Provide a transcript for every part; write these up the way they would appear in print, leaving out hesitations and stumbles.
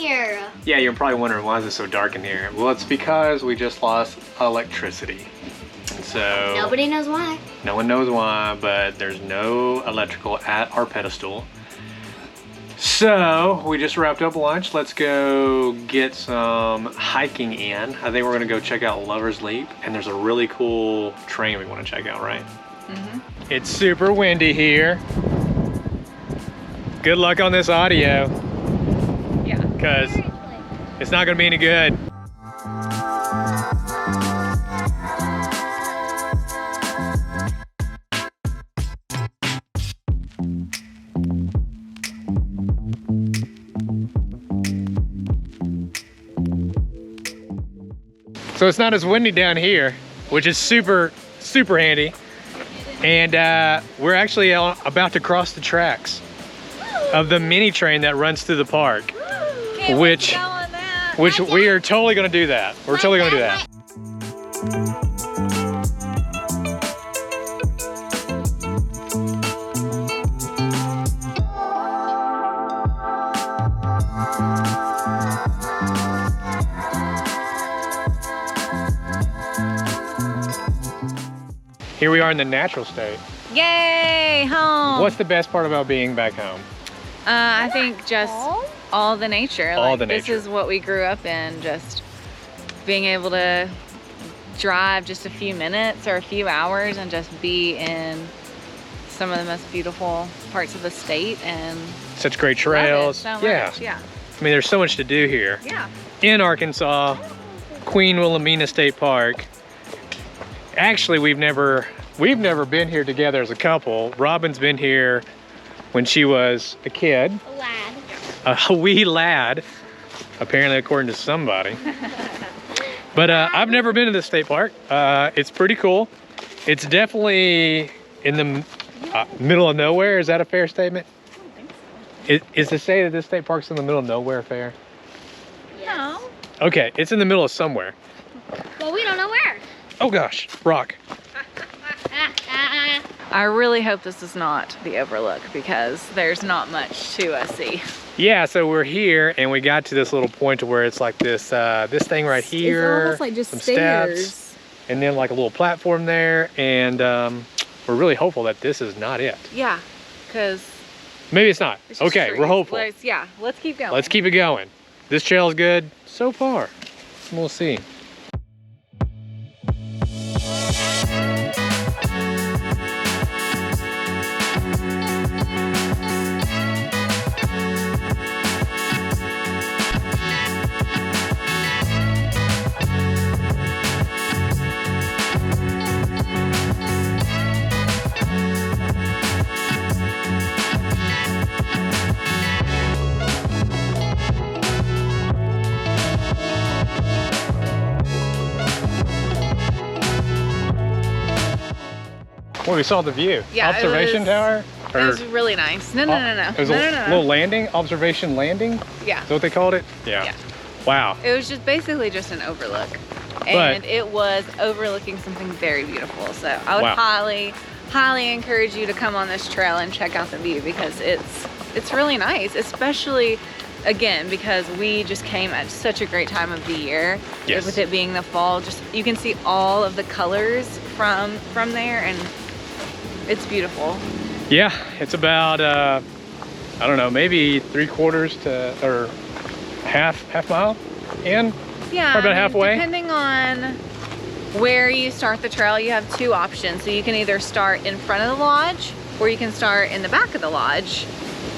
here? Yeah, you're probably wondering why is it so dark in here. Well, it's because we just lost electricity. And so Nobody knows why. No one knows why, but there's no electrical at our pedestal. So we just wrapped up lunch. Let's go get some hiking in. I think we're gonna go check out Lover's Leap, and there's a really cool train we want to check out, right? Mm-hmm. It's super windy here. Good luck on this audio. Yeah. Because it's not gonna be any good. So it's not as windy down here, which is super, super handy. And we're actually about to cross the tracks of the mini train that runs through the park, which we are totally gonna do that. We're totally gonna do that. Here we are in the natural state. Yay, home. What's the best part about being back home? I think just all the nature. All the nature. This is what we grew up in, just being able to drive just a few minutes or a few hours and just be in some of the most beautiful parts of the state and such great trails. So much, yeah. I mean, there's so much to do here. Yeah. In Arkansas, Queen Wilhelmina State Park. Actually, we've never been here together as a couple. Robin's been here when she was a kid. A lad. A wee lad, apparently according to somebody. But I've never been to this state park. It's pretty cool. It's definitely in the middle of nowhere. Is that a fair statement? I don't think so. Is to say that this state park's in the middle of nowhere fair? No. Okay, it's in the middle of somewhere. Well, we don't know where. Oh gosh, rock. I really hope this is not the Overlook because there's not much to see. Yeah, so we're here and we got to this little point to where it's like this this thing right here. It's almost like just some stairs. Steps, and then like a little platform there, and we're really hopeful that this is not it. Yeah, because maybe it's not. Okay, we're hopeful. Let's keep going. Let's keep it going. This trail's good so far. We'll see. Well, we saw the view. Yeah, observation tower? It was really nice. No. It was a little landing, observation landing? Yeah. Is that what they called it? Yeah. Wow. It was just basically just an overlook. And it was overlooking something very beautiful. So I would highly encourage you to come on this trail and check out the view because it's really nice, especially again because we just came at such a great time of the year. Yes. With it being the fall, just you can see all of the colors from there and it's beautiful. Yeah, it's about I don't know, maybe 3/4 to or half mile in. Yeah, probably about halfway. Depending on where you start the trail, you have two options. So you can either start in front of the lodge or you can start in the back of the lodge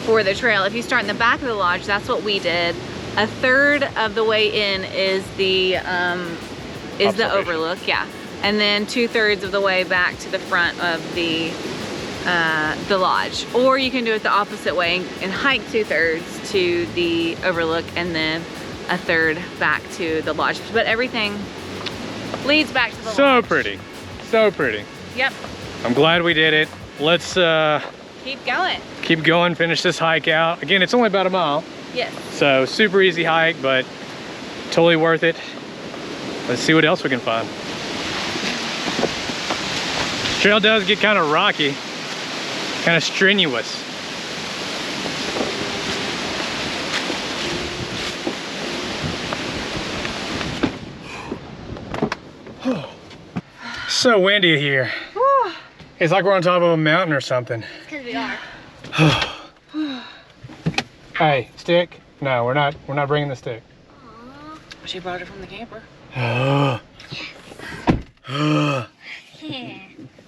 for the trail. If you start in the back of the lodge, that's what we did. 1/3 of the way in is the overlook, yeah. And then 2/3 of the way back to the front of the lodge. Or you can do it the opposite way and hike 2/3 to the overlook and then 1/3 back to the lodge. But everything leads back to the lodge. So pretty, so pretty. Yep. I'm glad we did it. Let's keep going. Keep going, finish this hike out. Again, it's only about a mile. Yes. So super easy hike, but totally worth it. Let's see what else we can find. Trail does get kind of rocky, kind of strenuous. so windy here. Whew. It's like we're on top of a mountain or something. Because we are. Hey, stick? No, we're not bringing the stick. Aww. She brought it from the camper. Yeah.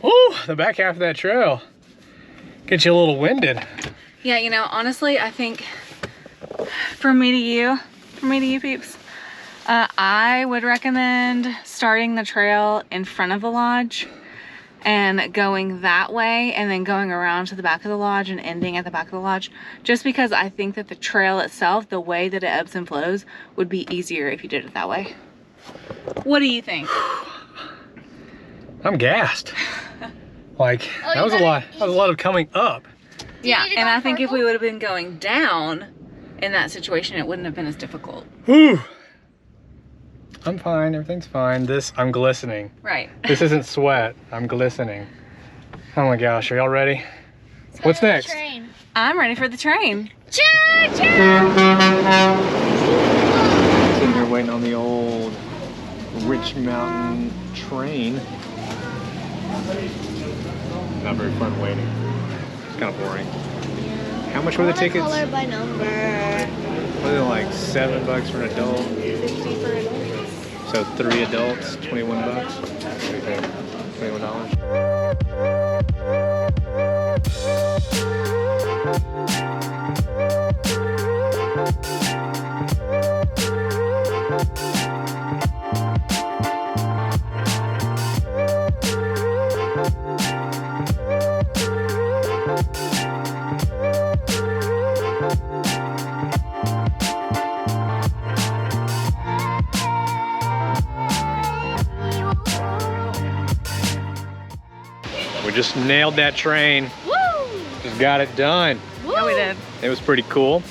Ooh, the back half of that trail gets you a little winded. Yeah, you know, honestly, I think from me to you peeps, I would recommend starting the trail in front of the lodge and going that way and then going around to the back of the lodge and ending at the back of the lodge, just because I think that the trail itself, the way that it ebbs and flows, would be easier if you did it that way. What do you think? I'm gassed. Like, that was a lot of coming up. Yeah, and I think if we would have been going down in that situation, it wouldn't have been as difficult. Whew. I'm fine, everything's fine. I'm glistening. Right. This isn't sweat, I'm glistening. Oh my gosh, are y'all ready? What's next? Train. I'm ready for the train. Choo-choo! Sitting here waiting on the old Rich Mountain train. Not very fun waiting. It's kind of boring. How much were the tickets? Color by number. What are they, like $7 for an adult? 50 for adults. So 3 adults, 21 bucks. What do you think? $21. We just nailed that train. Woo! Just got it done. Yeah, we did. It was pretty cool.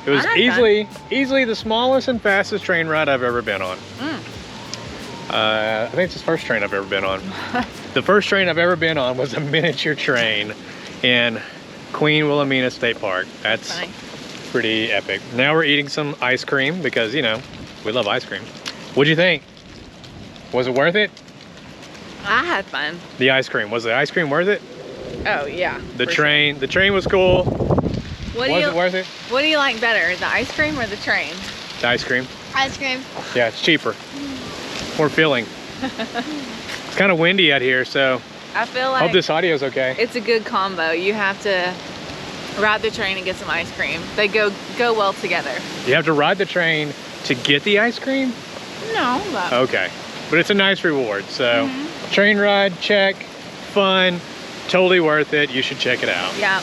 It was easily the smallest and fastest train ride I've ever been on. I think it's the first train I've ever been on. The first train I've ever been on was a miniature train in Queen Wilhelmina State Park. That's pretty epic. Now we're eating some ice cream because, you know, we love ice cream. What'd you think? Was it worth it? I had fun. The ice cream. Was the ice cream worth it? Oh yeah. The train was cool. Was it worth it? What do you like better, the ice cream or the train? The ice cream. Ice cream. Yeah, it's cheaper. More filling. It's kind of windy out here, so I feel like hope this audio's okay. it's a good combo. You have to ride the train and get some ice cream. They go well together. You have to ride the train to get the ice cream? No, but Okay. But it's a nice reward, so train ride, check, fun, totally worth it. You should check it out. yeah.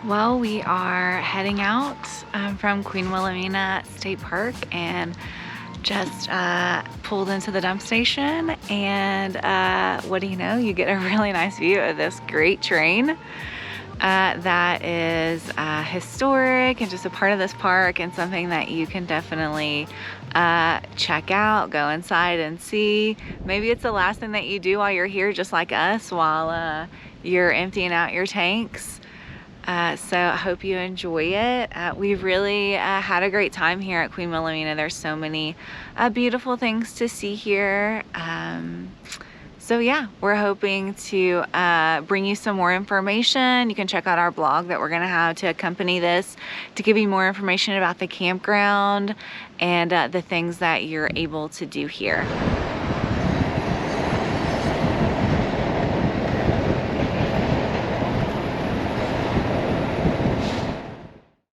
Well, we are heading out from Queen Wilhelmina State Park and just pulled into the dump station, and what do you know, you get a really nice view of this great train that is historic and just a part of this park, and something that you can definitely check out, go inside and see. Maybe it's the last thing that you do while you're here, just like us, while you're emptying out your tanks. So I hope you enjoy it. We've really had a great time here at Queen Wilhelmina. There's so many beautiful things to see here. So yeah, we're hoping to bring you some more information. You can check out our blog that we're gonna have to accompany this, to give you more information about the campground and the things that you're able to do here.